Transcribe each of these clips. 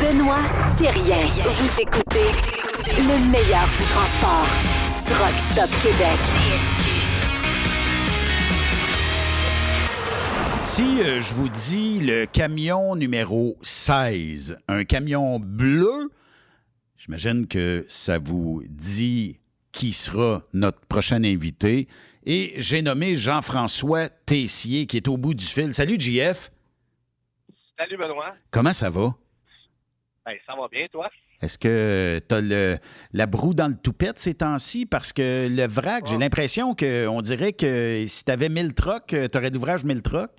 Benoît Thérien. Vous écoutez le meilleur du transport. Truck Stop Québec. Si je vous dis le camion numéro 16, un camion bleu, j'imagine que ça vous dit qui sera notre prochain invité. Et j'ai nommé Jean-François Tessier qui est au bout du fil. Salut, JF. Salut, Benoît. Comment ça va? Ben, ça va bien, toi? Est-ce que tu as la broue dans le toupette ces temps-ci? Parce que le vrac, j'ai l'impression qu'on dirait que si tu avais 1000 trucks, tu aurais d'ouvrage 1000 trucks.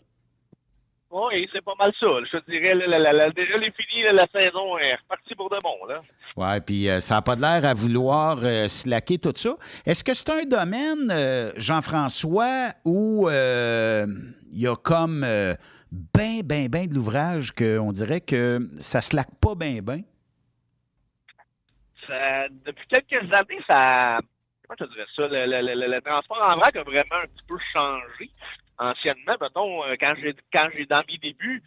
Oui, c'est pas mal ça. Je te dirais, déjà, les finis, la saison est repartie pour de bon. Là. Oui, puis ça n'a pas de l'air à vouloir slacker tout ça. Est-ce que c'est un domaine, Jean-François, où il y a comme ben de l'ouvrage qu'on dirait que ça slack pas ben? Depuis quelques années, ça... Comment je te dirais ça? Le transport en vrac a vraiment un petit peu changé. Anciennement, mettons, quand j'ai dans mes débuts,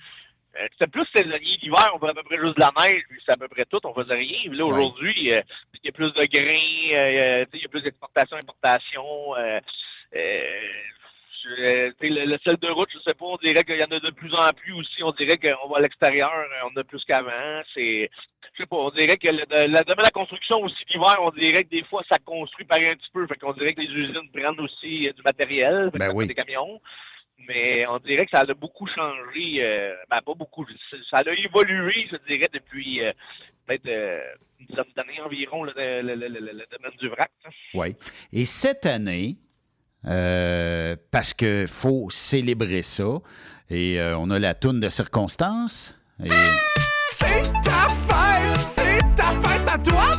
c'était plus saisonnier. L'hiver, on faisait à peu près juste de la neige, puis c'est à peu près tout, on faisait rien. Puis là, aujourd'hui, il y a plus de grains, il y a plus d'exportation, importation. Le sel de route, je sais pas, on dirait qu'il y en a de plus en plus aussi. On dirait qu'on va à l'extérieur, on a plus qu'avant. Je sais pas, on dirait que le domaine de la construction aussi, l'hiver, on dirait que des fois, ça construit pareil un petit peu. Fait qu'on dirait que les usines prennent aussi du matériel, des camions. Mais on dirait que ça a beaucoup changé. Pas beaucoup. Ça a évolué, je dirais, depuis peut-être une dizaine d'années environ, le domaine du vrac. Oui. Et cette année, parce qu'il faut célébrer ça, et on a la toune de circonstance. Et... C'est ta fête à toi,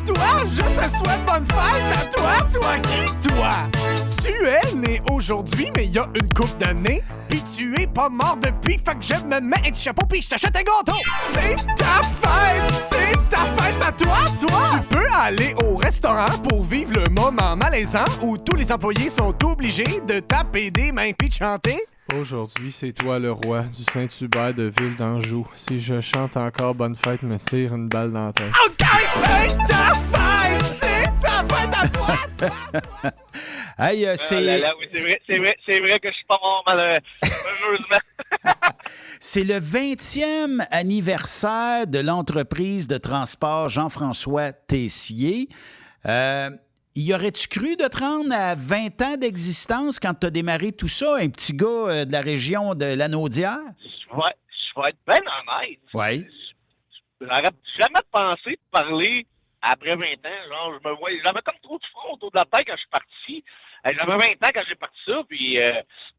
je te souhaite bonne fête à toi qui, toi? Tu es né aujourd'hui, mais il y a une couple d'années, pis tu es pas mort depuis, fait que je me mets un petit chapeau pis je t'achète un gâteau. C'est ta fête à toi, Tu peux aller au restaurant pour vivre le moment malaisant où tous les employés sont obligés de taper des mains pis de chanter. Aujourd'hui, c'est toi le roi du Saint-Hubert de Ville d'Anjou. Si je chante encore Bonne fête, me tire une balle dans la tête. OK, c'est ta fête à toi! Hey, c'est... Oui, c'est vrai que je suis pas mort malheureusement. C'est le 20e anniversaire de l'entreprise de transport Jean-François Tessier. Y aurais-tu cru de te rendre à 20 ans d'existence quand tu as démarré tout ça, un petit gars de la région de Lanaudière? Je vais être bien honnête. Oui. J'aurais jamais pensé de parler après 20 ans. Genre, j'avais comme trop de front autour de la tête quand je suis parti. J'avais 20 ans quand j'ai parti ça, puis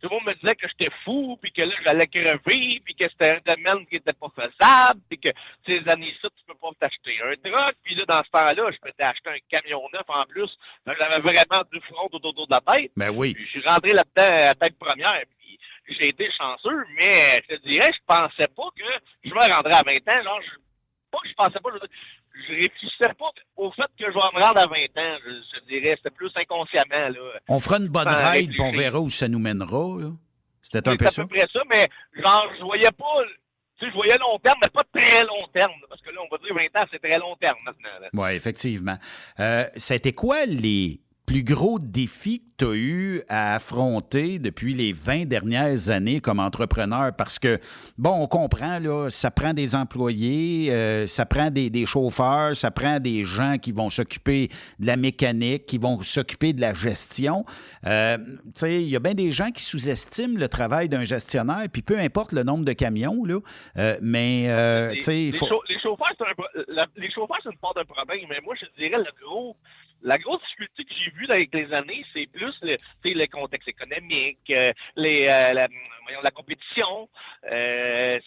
tout le monde me disait que j'étais fou, puis que là, j'allais crever, puis que c'était un domaine qui était pas faisable, puis que ces années-là, tu peux pas t'acheter un truck, puis là, dans ce temps-là, je m'étais acheté un camion neuf en plus. Donc, j'avais vraiment du front autour de la tête. Ben oui. Puis, je suis rentré là-dedans à tête première, puis j'ai été chanceux, mais je te dirais, je pensais pas que je me rendrais à 20 ans. Genre, je pensais pas, je réfléchissais pas au fait que je vais me rendre à 20 ans, je dirais. C'était plus inconsciemment, là. On fera une bonne ride, puis on verra où ça nous mènera, là. C'était un peu ça? C'est à peu près ça, mais genre, je voyais pas... Tu sais, je voyais long terme, mais pas très long terme. Parce que là, on va dire 20 ans, c'est très long terme maintenant. Oui, effectivement. C'était quoi les plus gros défis que tu as eu à affronter depuis les 20 dernières années comme entrepreneur? Parce que, bon, on comprend, là, ça prend des employés, ça prend des chauffeurs, ça prend des gens qui vont s'occuper de la mécanique, qui vont s'occuper de la gestion. Tu sais, il y a bien des gens qui sous-estiment le travail d'un gestionnaire, puis peu importe le nombre de camions, là, tu sais... Les chauffeurs, c'est une part d'un problème, mais moi, je dirais la grosse difficulté que j'ai vue avec les années, c'est plus le contexte économique, la compétition.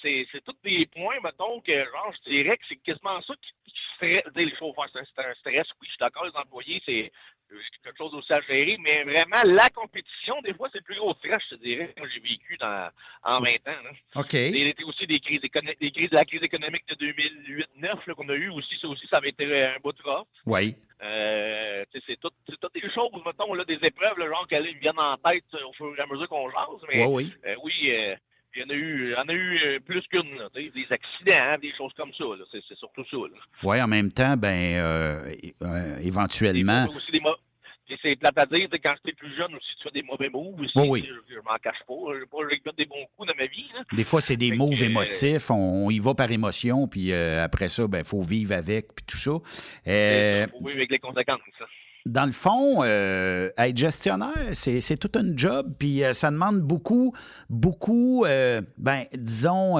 C'est tous des points, mettons, que genre, je dirais que c'est quasiment ça qui stresse. Les chauffeurs, c'est un stress. Oui, je suis d'accord, les employés, c'est quelque chose aussi à gérer, mais vraiment, la compétition, des fois, c'est le plus gros stress, je te dirais, que j'ai vécu en 20 ans. Là. OK. Il y a aussi des crises de la crise économique de 2008-2009 qu'on a eu aussi. Ça avait été un bout de rough. Oui. C'est toutes des choses, mettons, là, des épreuves, là, genre qu'elles me viennent en tête au fur et à mesure qu'on jase. Mais oui. Puis il y en a eu plus qu'une, là, des accidents, des choses comme ça. Là. C'est surtout ça. Oui, en même temps, éventuellement. C'est plate à dire, quand j'étais plus jeune aussi, tu fais des mauvais moves aussi. Oui. Je m'en cache pas. Je n'ai pas des bons coups dans ma vie. Là. Des fois, c'est des moves émotifs. On y va par émotion, puis après ça, il faut vivre avec, puis tout ça. Il faut vivre avec les conséquences. Ça. Dans le fond, être gestionnaire, c'est tout un job, puis ça demande beaucoup, disons,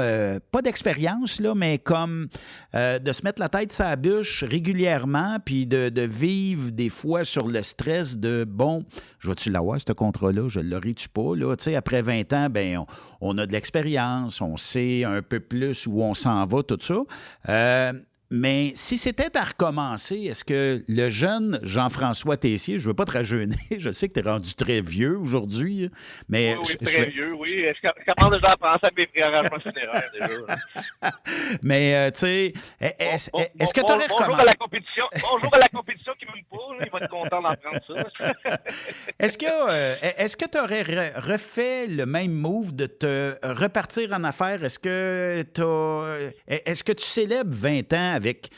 pas d'expérience, là, mais comme de se mettre la tête sur la bûche régulièrement, puis de vivre des fois sur le stress de, bon, je vais-tu l'avoir, ce contrat-là, je l'aurai-tu pas, là, tu sais, après 20 ans, on a de l'expérience, on sait un peu plus où on s'en va, tout ça. Mais si c'était à recommencer, est-ce que le jeune Jean-François Tessier, je ne veux pas te rajeunir, je sais que tu es rendu très vieux aujourd'hui, mais... Oui, très vieux, oui. Je commence déjà à penser à mes préparations funéraires, déjà. Mais, tu sais, est-ce que tu aurais recommencé... Bonjour à la compétition qui m'aime pas, là, il va être content d'entendre ça. Est-ce que tu aurais refait le même move de te repartir en affaires? Est-ce que tu célèbres 20 ans avec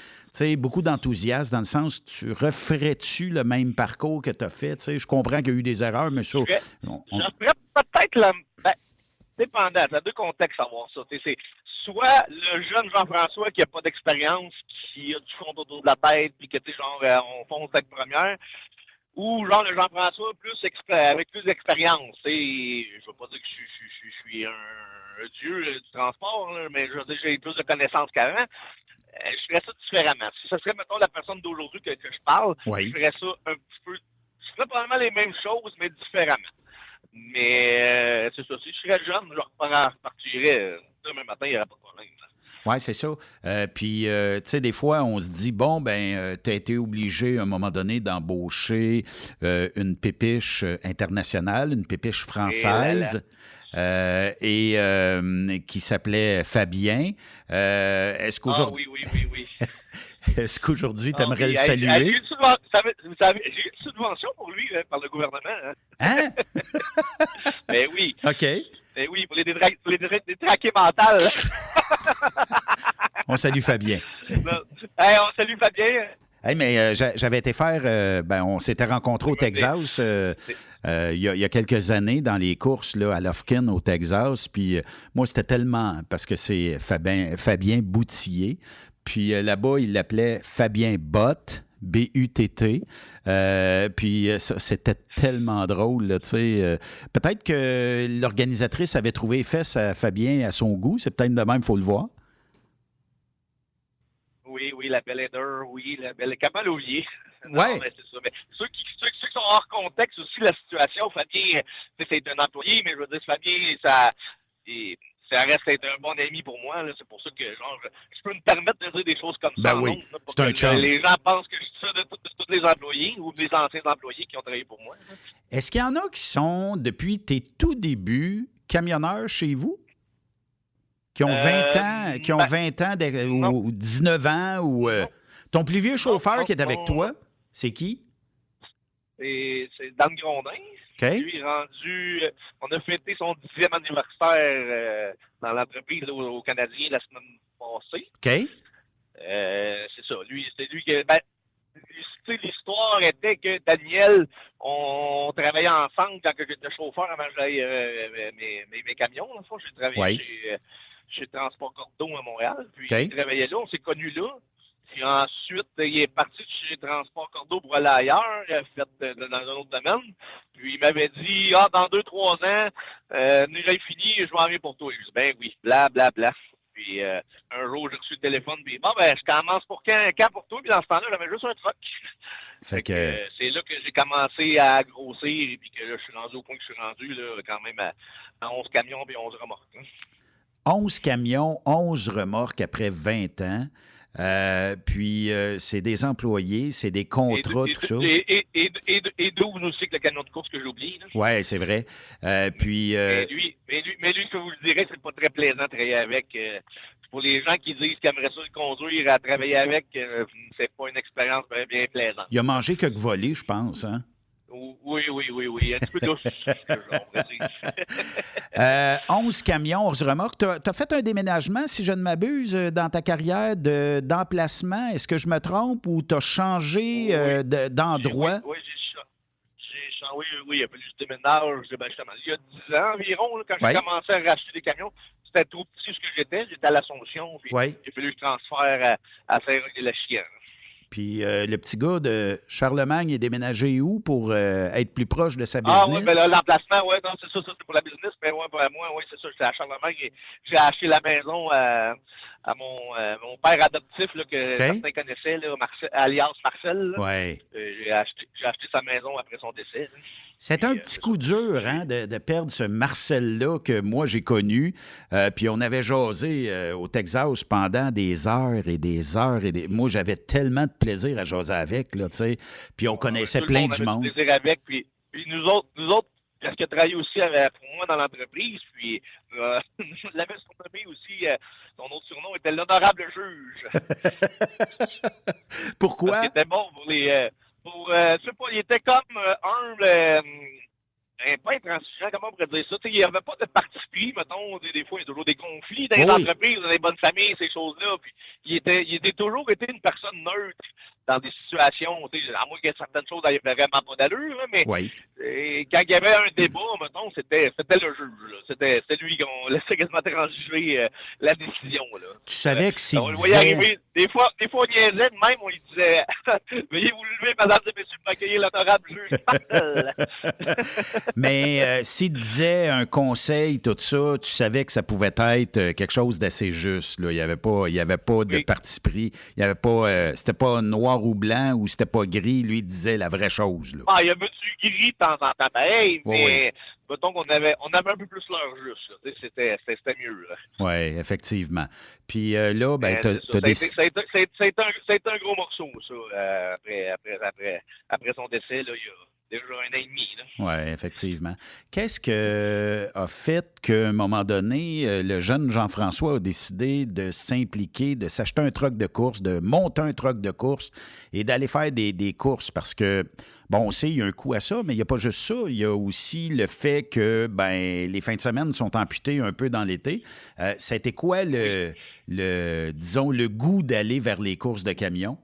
beaucoup d'enthousiasme, dans le sens, referais-tu le même parcours que tu as fait? Je comprends qu'il y a eu des erreurs, mais ça... Je ferais peut-être dépendant, il y a deux contextes à voir ça. C'est soit le jeune Jean-François qui n'a pas d'expérience, qui a du fond autour de la tête, puis que, on fonce tête première, ou genre le Jean-François avec plus d'expérience. Je ne veux pas dire que je suis un dieu du transport, là, mais je veux dire que j'ai plus de connaissances qu'avant. Je ferais ça différemment. Si ce serait, mettons, la personne d'aujourd'hui que je parle, je ferais ça un petit peu... Je ferais probablement les mêmes choses, mais différemment. Mais c'est ça. Si je serais jeune, je repartirais demain matin, il n'y aurait pas de problème. Oui, c'est ça. Puis, tu sais, des fois, on se dit, bon, tu as été obligé à un moment donné d'embaucher une pépiche internationale, une pépiche française. Qui s'appelait Fabien. Est-ce qu'aujourd'hui... oui. Est-ce qu'aujourd'hui, tu aimerais le saluer? J'ai eu une subvention pour lui par le gouvernement. Hein? Ben oui. OK. Ben oui, pour les détraqués mentales. On salue Fabien. On salue Fabien. Hey, mais j'avais été faire... on s'était rencontrés au Texas il y a quelques années dans les courses là, à Lufkin au Texas. Puis moi, c'était tellement... Parce que c'est Fabien Boutillier. Puis là-bas, il l'appelait Fabien Bott, B-U-T-T. Puis ça, c'était tellement drôle. Peut-être que l'organisatrice avait trouvé fesses à Fabien à son goût. C'est peut-être de même, il faut le voir. Oui, la belle Heather, la belle Camalovier. Ouais. Mais c'est ça. Mais ceux qui sont hors contexte aussi, la situation, Fabien, c'est un employé, mais je veux dire, Fabien, ça reste être un bon ami pour moi. Là. C'est pour ça que je peux me permettre de dire des choses comme ça. Oui, là, c'est un chum. Les gens pensent que je suis ça de tous les employés ou des anciens employés qui ont travaillé pour moi. Là. Est-ce qu'il y en a qui sont, depuis tes tout débuts, camionneurs chez vous? Qui ont 20 ans, ou 19 ans, ou ton plus vieux chauffeur qui est avec toi, c'est qui? C'est Dan Grondin. Okay. Lui, on a fêté son 10e anniversaire dans l'entreprise au Canadien la semaine passée. OK. C'est ça. C'était lui que... l'histoire était que Daniel, on travaillait ensemble quand j'étais chauffeur avant que j'aille mes camions. Dans le fond, j'ai travaillé chez Transport Cordeau à Montréal. Puis il travaillait là, on s'est connus là. Puis ensuite, il est parti de chez Transport Cordeau pour aller ailleurs, dans un autre domaine. Puis il m'avait dit, dans 2-3 ans, j'ai fini, je m'en viens pour toi. Je dis, ben oui, blablabla. Puis un jour, j'ai reçu le téléphone, puis je commence pour quand pour toi? Puis dans ce temps-là, j'avais juste un truck. Fait que c'est là que j'ai commencé à grossir, et puis que là, je suis rendu au point que je suis rendu, là, quand même à 11 camions et 11 remorques. 11 camions, 11 remorques après 20 ans. Puis c'est des employés, c'est des contrats, tout ça. Et 12 aussi que le camion de course que j'ai oublié. Oui, c'est vrai. Puis. Mais lui, je vous le dirais, c'est pas très plaisant de travailler avec. Pour les gens qui disent qu'ils aimeraient ça le conduire à travailler avec, c'est pas une expérience bien plaisante. Il a mangé quelques volets, je pense, hein? Oui, Oui. Un petit peu douce, on pourrait dire. 11 camions, 11 remorques. Tu as fait un déménagement, si je ne m'abuse, dans ta carrière d'emplacement. Est-ce que je me trompe ou tu as changé d'endroit? Oui, oui, il a fallu que je déménage. Justement, il y a 10 ans environ, là, quand j'ai commencé à racheter des camions, c'était trop petit ce que j'étais. J'étais à l'Assomption, puis il a fallu que je transfère à Saint-Roch-de-la-Chienne. Puis le petit gars de Charlemagne est déménagé où pour être plus proche de sa business? Ah oui, ben là, l'emplacement, oui, non, c'est ça, c'est pour la business, mais ouais, pour moi, oui, c'est ça, j'étais à Charlemagne et j'ai acheté la maison à mon père adoptif là, que certains connaissaient, là, alias Marcel. Oui. J'ai acheté sa maison après son décès. Là. C'est un petit coup dur hein, de perdre ce Marcel-là que moi j'ai connu. Puis on avait jasé au Texas pendant des heures et des heures. Moi, j'avais tellement de plaisir à jaser avec, là, tu sais. Puis on connaissait plein de monde. Du plaisir avec. Puis nous autres, parce qu'il a travaillé aussi pour moi dans l'entreprise, puis je l'avais surnommé aussi, son autre surnom était l'honorable juge. Pourquoi? Parce qu'il était bon pour les... je sais pas, il était comme humble, pas intransigeant, comment on pourrait dire ça? T'sais, il n'y avait pas de parti pris, mettons, des fois, il y a toujours des conflits dans les entreprises, dans les bonnes familles, ces choses-là, puis il était toujours été une personne neutre dans des situations, à moins que certaines choses n'avaient vraiment pas d'allure, là, mais quand il y avait un débat, mettons, c'était le juge, là. C'était lui qu'on laissait quasiment transiger la décision, là. Tu savais que s'il on le voyait arriver, des fois, on niaisait de même, on lui disait « Veuillez vous lever, mesdames et messieurs, pour accueillir l'honorable juge Marcel. » Mais s'il disait un conseil, tout ça, tu savais que ça pouvait être quelque chose d'assez juste. Là. Il n'y avait pas de parti pris. Il y avait pas. C'était pas noir ou blanc ou c'était pas gris. Lui, il disait la vraie chose. Là. Il y avait du gris de temps en temps, pareil, mais mettons qu'on avait un peu plus l'heure juste. C'était mieux. Oui, effectivement. Puis là, ben, t'as décidé. C'est un gros morceau, ça, après son décès, là, il y a déjà 1 an et demi. Oui, effectivement. Qu'est-ce que a fait qu'à un moment donné, le jeune Jean-François a décidé de s'impliquer, de s'acheter un truck de course, de monter un truck de course et d'aller faire des courses? Parce que, bon, on sait, il y a un coût à ça, mais il n'y a pas juste ça. Il y a aussi le fait que, ben, les fins de semaine sont amputées un peu dans l'été. Ça a été quoi disons, le goût d'aller vers les courses de camions?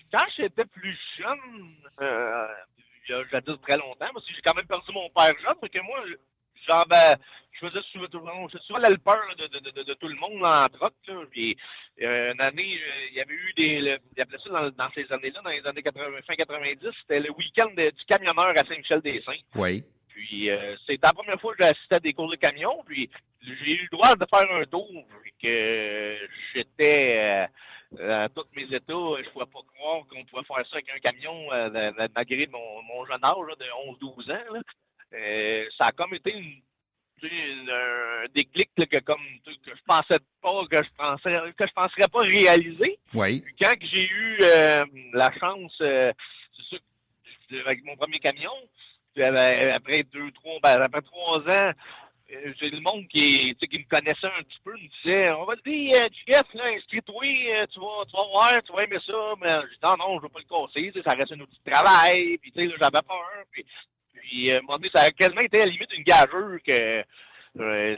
Quand j'étais plus jeune, il y a jadis très longtemps, parce que j'ai quand même perdu mon père jeune, parce que moi, je faisais souvent l'helper de tout le monde en troc. Puis une année, il y avait eu il appelait ça dans ces années-là, dans les années 80, fin 90, c'était le week-end du camionneur à Saint-Michel-des-Saints. Oui. Puis c'était la première fois que j'ai assisté à des courses de camion, puis j'ai eu le droit de faire un tour, puis que j'étais... à tous mes états, je ne pouvais pas croire qu'on pouvait faire ça avec un camion malgré mon jeune âge là, de 11-12 ans. Là. Ça a comme été un déclic là, que je pensais pas, que je penserais pas réaliser. Oui. Puis quand j'ai eu la chance, c'est sûr, avec mon premier camion, après 3 ans, j'ai le monde qui me connaissait un petit peu, me disait, on va te dire, Jeff, là, inscris-toi, tu vas voir, tu vas aimer ça. Mais j'ai dit, non, je veux pas le casser, ça reste un outil de travail, puis là, j'avais peur. Puis à un moment donné, ça a quasiment été à la limite une gageure que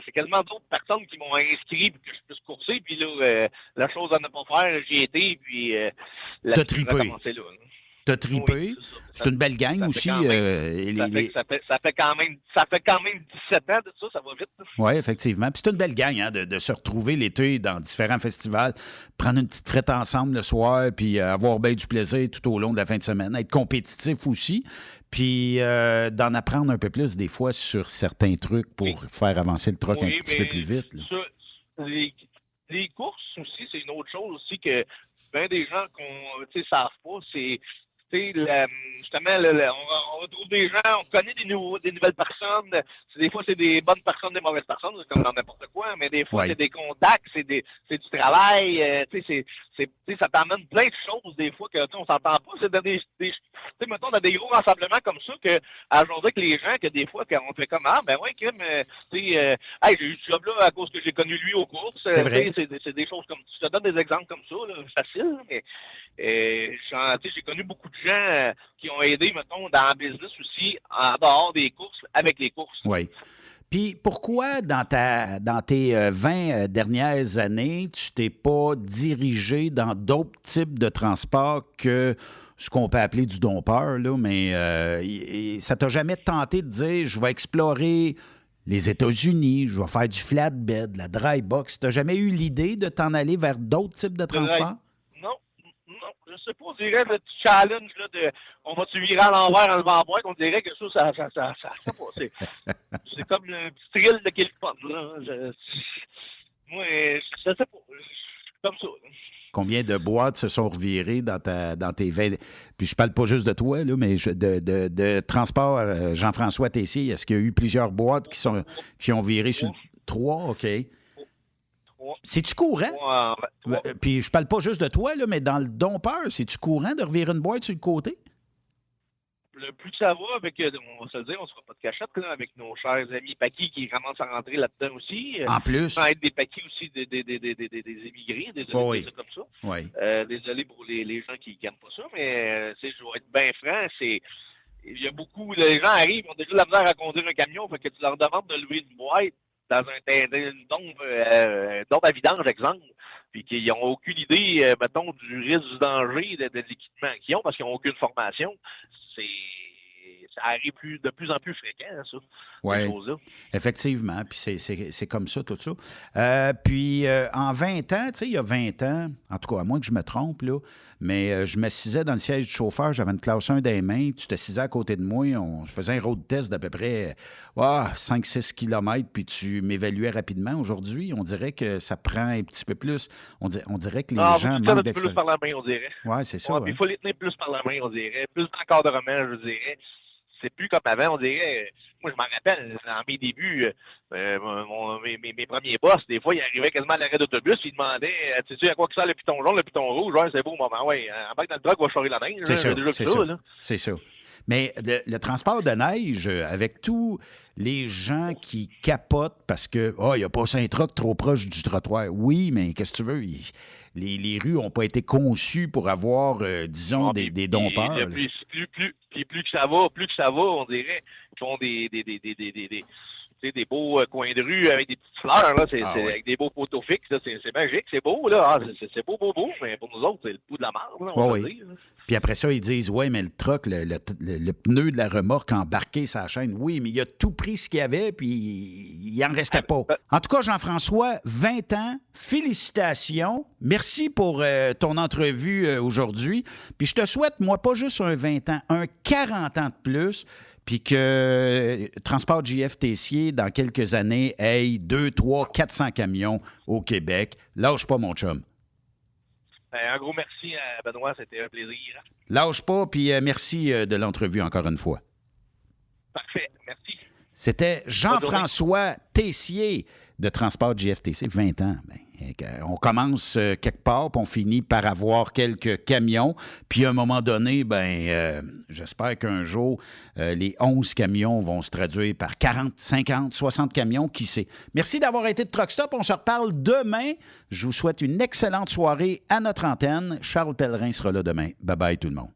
c'est quasiment d'autres personnes qui m'ont inscrit pour que je puisse courser. Puis là, la chose à ne pas faire, j'y ai été, puis t'as tripé. Là. T'as tripé. Oui, c'est une belle gang aussi. Ça fait quand même 17 ans de ça, ça va vite. Oui, effectivement. Puis c'est une belle gang hein, de se retrouver l'été dans différents festivals, prendre une petite frette ensemble le soir, puis avoir bien du plaisir tout au long de la fin de semaine, être compétitif aussi, puis d'en apprendre un peu plus des fois sur certains trucs pour faire avancer le truck un petit peu plus vite. Là. Les courses aussi, c'est une autre chose aussi que bien des gens qu'on savent pas, c'est je justement, on retrouve des gens, on connaît des nouvelles personnes. Des fois, c'est des bonnes personnes, des mauvaises personnes, c'est comme dans n'importe quoi, mais des fois, c'est des contacts, c'est du travail. Ça t'amène plein de choses, des fois, que on s'entend pas. C'est dans mettons, dans des gros rassemblements comme ça, que à jaser avec les gens, que des fois, on fait comme, ah, ben ouais, Kim, j'ai eu ce job-là à cause que j'ai connu lui aux courses. C'est vrai. C'est des choses comme, je te donne des exemples comme ça, là, facile, mais j'ai connu beaucoup de gens qui ont aidé, mettons, dans le business aussi, en dehors des courses, avec les courses. Oui. Puis pourquoi, dans tes 20 dernières années, tu t'es pas dirigé dans d'autres types de transports que ce qu'on peut appeler du dompeur, là, mais ça t'a jamais tenté de dire, je vais explorer les États-Unis, je vais faire du flatbed, la dry box. T'as jamais eu l'idée de t'en aller vers d'autres types de transports? Non, je sais pas, on dirait le petit challenge là, de on va-tu virer à l'envers en le vent boîte, on dirait que ça c'est comme le petit thrill de quelque part. Moi, je sais pas, comme ça. Là. Combien de boîtes se sont revirées dans tes 20... Puis je parle pas juste de toi, là, mais de transport Jean-François Tessier. Est-ce qu'il y a eu plusieurs boîtes qui ont viré sur le... 3, OK. C'est-tu courant? Puis je parle pas juste de toi, là, mais dans le dompeur, c'est-tu courant de revirer une boîte sur le côté? Le plus que ça va, avec, on va se le dire, on ne se fera pas de cachette, là, avec nos chers amis paquis qui commencent à rentrer là-dedans aussi. En plus. Sans être des paquis aussi des immigrés, désolé de dire ça comme ça. Oui. Désolé pour les gens qui n'aiment pas ça, mais je vais être bien franc, il y a beaucoup, les gens arrivent, ils ont déjà de la misère à conduire un camion, fait que tu leur demandes de lever une boîte dans une dombe à vidange, exemple, puis qu'ils n'ont aucune idée, mettons, du risque, du danger de l'équipement qu'ils ont parce qu'ils n'ont aucune formation. Ça arrive de plus en plus fréquent, ça. Oui, effectivement. Puis c'est comme ça, tout ça. Puis en 20 ans, tu sais, il y a 20 ans, en tout cas, à moins que je me trompe, là, mais je m'assisais dans le siège du chauffeur, j'avais une classe 1 des mains, tu t'assisais à côté de moi, je faisais un road test d'à peu près 5-6 km, puis tu m'évaluais rapidement. Aujourd'hui, on dirait que ça prend un petit peu plus. On dirait que les gens manquent d'expérience. Plus par la main, on dirait. Oui, c'est ça. Il faut les tenir plus par la main, on dirait. Plus d'encadrement, je dirais. C'est plus comme avant, on dirait. Moi, je m'en rappelle, dans mes débuts, mes premiers boss, des fois, ils arrivaient quasiment à l'arrêt d'autobus, ils demandaient, sais-tu à quoi que ça le piton jaune, le piton rouge? Ouais, c'est beau, maman, ouais, embarque dans le truck, va charrer la neige. C'est ça, là. C'est ça. Mais le transport de neige, avec tous les gens qui capotent parce que il n'y a pas un truck trop proche du trottoir. Oui, mais qu'est-ce que tu veux? Les rues n'ont pas été conçues pour avoir, disons, des dompeurs. Plus que ça va, on dirait qu'ils font des beaux coins de rue avec des petites fleurs, là, avec des beaux poteaux fixes, là, c'est magique, c'est beau, là. C'est beau, mais pour nous autres, c'est le bout de la marde, là, on va dire. Là. Puis après ça, ils disent, ouais, mais le truck, le pneu de la remorque embarqué sur la chaîne, oui, mais il a tout pris ce qu'il y avait, puis il n'en restait pas. En tout cas, Jean-François, 20 ans, félicitations. Merci pour ton entrevue aujourd'hui. Puis je te souhaite, moi, pas juste un 20 ans, un 40 ans de plus, puis que Transport JF Tessier, dans quelques années, ait 200, 300, 400 camions au Québec. Lâche pas, mon chum. Un gros merci à Benoît, c'était un plaisir. Lâche pas, puis merci de l'entrevue encore une fois. Parfait, merci. C'était Jean-François Tessier de Transport JFTC, 20 ans. On commence quelque part, puis on finit par avoir quelques camions. Puis à un moment donné, j'espère qu'un jour, les 11 camions vont se traduire par 40, 50, 60 camions, qui sait. Merci d'avoir été de Truck Stop. On se reparle demain. Je vous souhaite une excellente soirée à notre antenne. Charles Pellerin sera là demain. Bye-bye tout le monde.